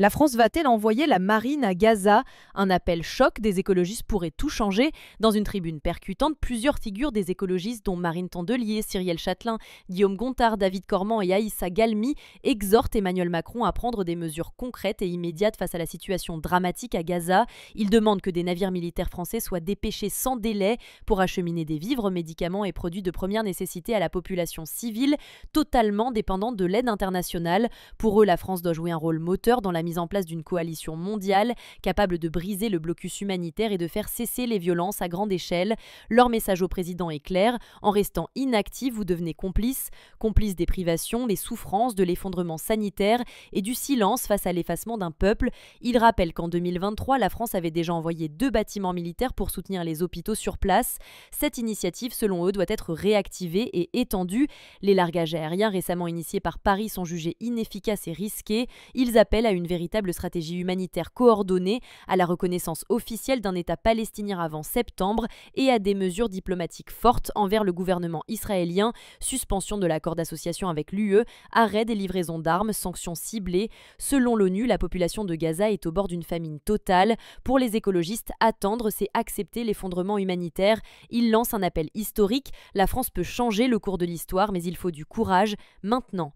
La France va-t-elle envoyer la marine à Gaza? Un appel choc des écologistes pourrait tout changer. Dans une tribune percutante, plusieurs figures des écologistes, dont Marine Tondelier, Cyrielle Châtelain, Guillaume Gontard, David Cormand et Aïssa Galmi, exhortent Emmanuel Macron à prendre des mesures concrètes et immédiates face à la situation dramatique à Gaza. Ils demandent que des navires militaires français soient dépêchés sans délai pour acheminer des vivres, médicaments et produits de première nécessité à la population civile, totalement dépendante de l'aide internationale. Pour eux, la France doit jouer un rôle moteur dans la mise en place d'une coalition mondiale capable de briser le blocus humanitaire et de faire cesser les violences à grande échelle. Leur message au président est clair: en restant inactif, vous devenez complice des privations, des souffrances, de l'effondrement sanitaire et du silence face à l'effacement d'un peuple. Ils rappellent qu'en 2023, la France avait déjà envoyé 2 bâtiments militaires pour soutenir les hôpitaux sur place. Cette initiative, selon eux, doit être réactivée et étendue. Les largages aériens récemment initiés par Paris sont jugés inefficaces et risqués. Ils appellent à une véritable stratégie humanitaire coordonnée, à la reconnaissance officielle d'un État palestinien avant septembre et à des mesures diplomatiques fortes envers le gouvernement israélien: suspension de l'accord d'association avec l'UE, arrêt des livraisons d'armes, sanctions ciblées. Selon l'ONU, la population de Gaza est au bord d'une famine totale. Pour les écologistes, attendre, c'est accepter l'effondrement humanitaire. Ils lancent un appel historique: la France peut changer le cours de l'histoire, mais il faut du courage maintenant.